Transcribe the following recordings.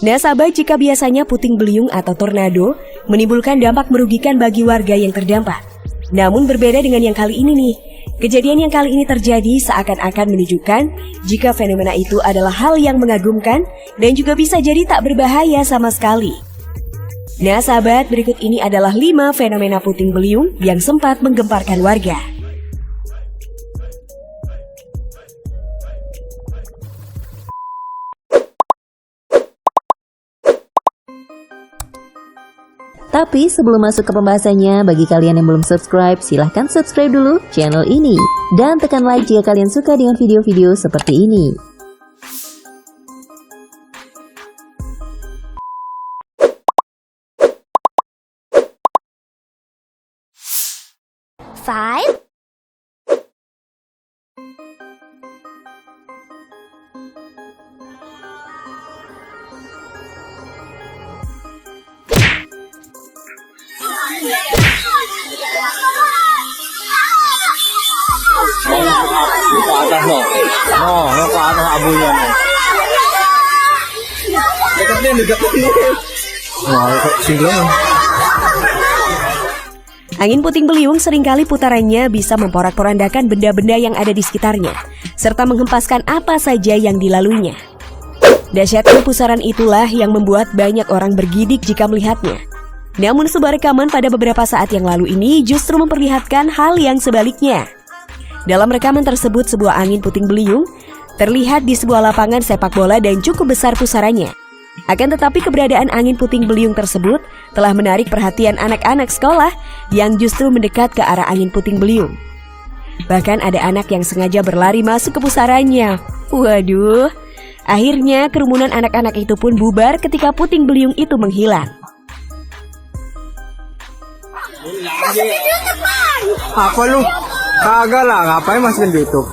Nah sahabat, jika biasanya puting beliung atau tornado menimbulkan dampak merugikan bagi warga yang terdampak. Namun berbeda dengan yang kali ini nih. Kejadian yang kali ini terjadi seakan-akan menunjukkan jika fenomena itu adalah hal yang mengagumkan dan juga bisa jadi tak berbahaya sama sekali. Nah sahabat, berikut ini adalah 5 fenomena puting beliung yang sempat menggemparkan warga. Tapi sebelum masuk ke pembahasannya, bagi kalian yang belum subscribe, silahkan subscribe dulu channel ini. Dan tekan like jika kalian suka dengan video-video seperti ini. Five, Ke atas no, ke atas abunya no. Deketin. Angin puting beliung seringkali putarannya bisa memporak-porandakan benda-benda yang ada di sekitarnya, serta menghempaskan apa saja yang dilaluinya. Dahsyatnya pusaran itulah yang membuat banyak orang bergidik jika melihatnya. Namun sebuah rekaman pada beberapa saat yang lalu ini justru memperlihatkan hal yang sebaliknya. Dalam rekaman tersebut, sebuah angin puting beliung terlihat di sebuah lapangan sepak bola dan cukup besar pusarannya. Akan tetapi keberadaan angin puting beliung tersebut telah menarik perhatian anak-anak sekolah yang justru mendekat ke arah angin puting beliung. Bahkan ada anak yang sengaja berlari masuk ke pusarannya. Waduh, akhirnya kerumunan anak-anak itu pun bubar ketika puting beliung itu menghilang. Apa lu? Kagak lah, ngapain masukin di YouTube?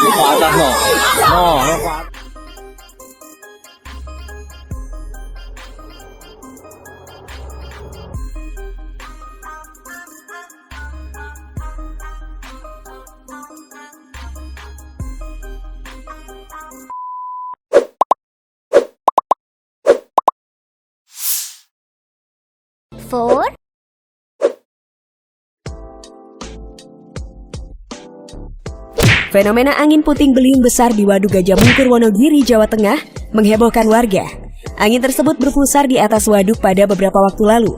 Ke atas no. four, Fenomena angin puting beliung besar di Waduk Gajah Mungkur, Wonogiri, Jawa Tengah menghebohkan warga. Angin tersebut berpusar di atas waduk pada beberapa waktu lalu.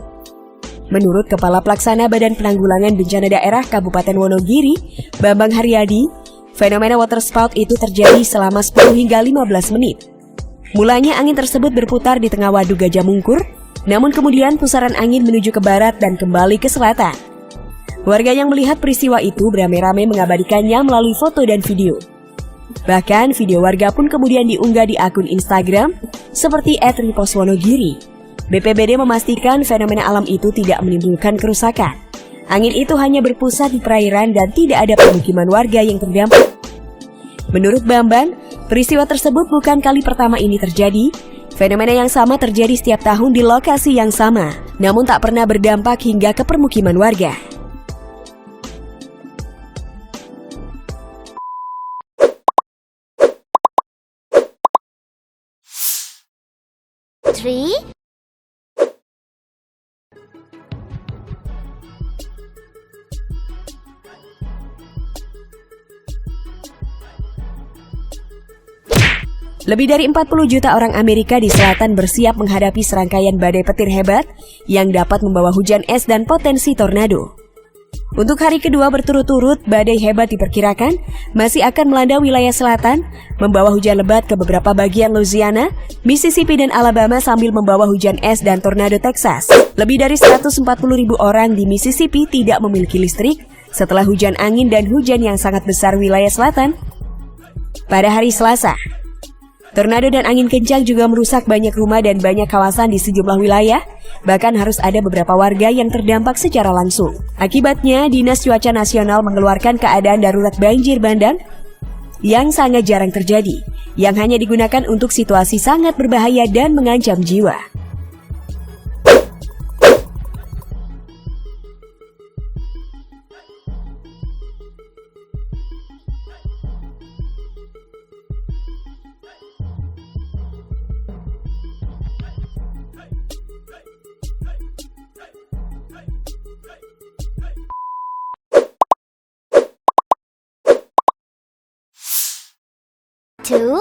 Menurut Kepala Pelaksana Badan Penanggulangan Bencana Daerah Kabupaten Wonogiri, Bambang Haryadi, fenomena water spout itu terjadi selama 10 hingga 15 menit. Mulanya angin tersebut berputar di tengah Waduk Gajah Mungkur, namun kemudian pusaran angin menuju ke barat dan kembali ke selatan. Warga yang melihat peristiwa itu beramai-ramai mengabadikannya melalui foto dan video. Bahkan video warga pun kemudian diunggah di akun Instagram seperti @ripos_wonogiri. BPBD memastikan fenomena alam itu tidak menimbulkan kerusakan. Angin itu hanya berpusat di perairan dan tidak ada pemukiman warga yang terdampak. Menurut Bambang, peristiwa tersebut bukan kali pertama ini terjadi. Fenomena yang sama terjadi setiap tahun di lokasi yang sama, namun tak pernah berdampak hingga ke permukiman warga. three, Lebih dari 40 juta orang Amerika di selatan bersiap menghadapi serangkaian badai petir hebat yang dapat membawa hujan es dan potensi tornado. Untuk hari kedua berturut-turut, badai hebat diperkirakan masih akan melanda wilayah selatan, membawa hujan lebat ke beberapa bagian Louisiana, Mississippi dan Alabama sambil membawa hujan es dan tornado Texas. Lebih dari 140.000 orang di Mississippi tidak memiliki listrik setelah hujan angin dan hujan yang sangat besar wilayah selatan. Pada hari Selasa, tornado dan angin kencang juga merusak banyak rumah dan banyak kawasan di sejumlah wilayah. Bahkan harus ada beberapa warga yang terdampak secara langsung. Akibatnya, Dinas Cuaca Nasional mengeluarkan keadaan darurat banjir bandang yang sangat jarang terjadi, yang hanya digunakan untuk situasi sangat berbahaya dan mengancam jiwa. Two.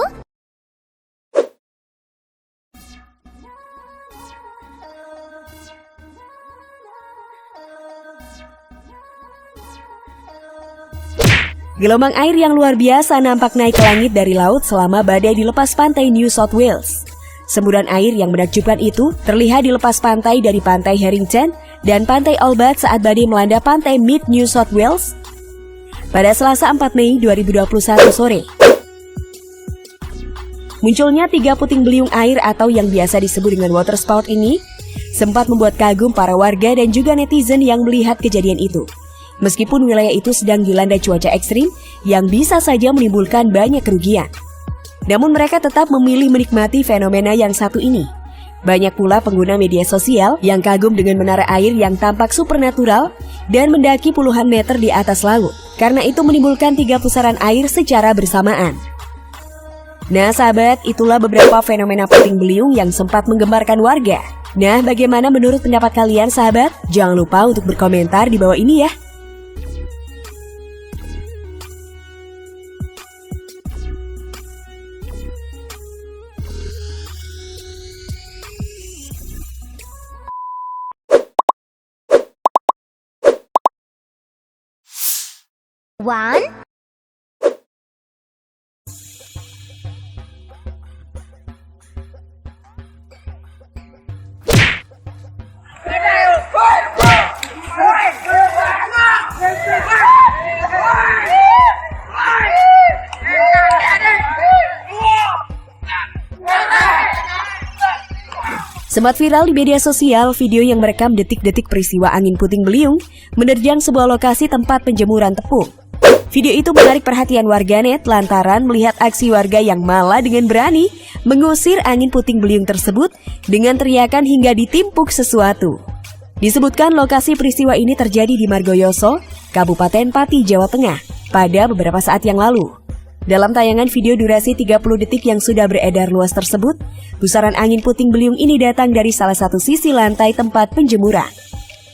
Gelombang air yang luar biasa nampak naik ke langit dari laut selama badai di lepas pantai New South Wales. Semburan air yang menakjubkan itu terlihat di lepas pantai dari pantai Harrington dan pantai Albert saat badai melanda pantai Mid New South Wales pada Selasa 4 Mei 2021 sore. Munculnya 3 puting beliung air atau yang biasa disebut dengan water spout ini sempat membuat kagum para warga dan juga netizen yang melihat kejadian itu. Meskipun wilayah itu sedang dilanda cuaca ekstrim yang bisa saja menimbulkan banyak kerugian. Namun mereka tetap memilih menikmati fenomena yang satu ini. Banyak pula pengguna media sosial yang kagum dengan menara air yang tampak supernatural dan mendaki puluhan meter di atas laut. Karena itu menimbulkan 3 pusaran air secara bersamaan. Nah sahabat, itulah beberapa fenomena puting beliung yang sempat menggemparkan warga. Nah, bagaimana menurut pendapat kalian sahabat? Jangan lupa untuk berkomentar di bawah ini ya. One. Sempat viral di media sosial video yang merekam detik-detik peristiwa angin puting beliung menerjang sebuah lokasi tempat penjemuran tepung. Video itu menarik perhatian warganet lantaran melihat aksi warga yang malah dengan berani mengusir angin puting beliung tersebut dengan teriakan hingga ditimpuk sesuatu. Disebutkan lokasi peristiwa ini terjadi di Margoyoso, Kabupaten Pati, Jawa Tengah, pada beberapa saat yang lalu. Dalam tayangan video durasi 30 detik yang sudah beredar luas tersebut, pusaran angin puting beliung ini datang dari salah satu sisi lantai tempat penjemuran.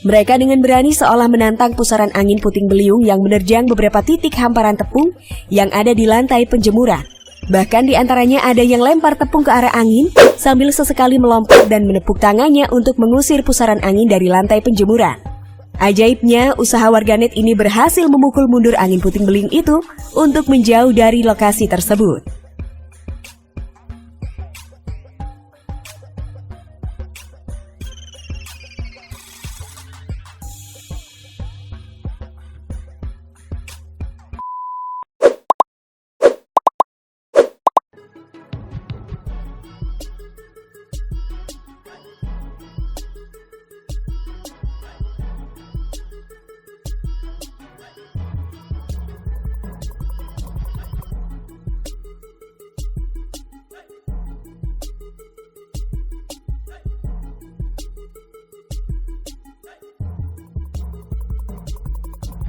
Mereka dengan berani seolah menantang pusaran angin puting beliung yang menerjang beberapa titik hamparan tepung yang ada di lantai penjemuran. Bahkan di antaranya ada yang lempar tepung ke arah angin sambil sesekali melompat dan menepuk tangannya untuk mengusir pusaran angin dari lantai penjemuran. Ajaibnya, usaha warganet ini berhasil memukul mundur angin puting beliung itu untuk menjauh dari lokasi tersebut.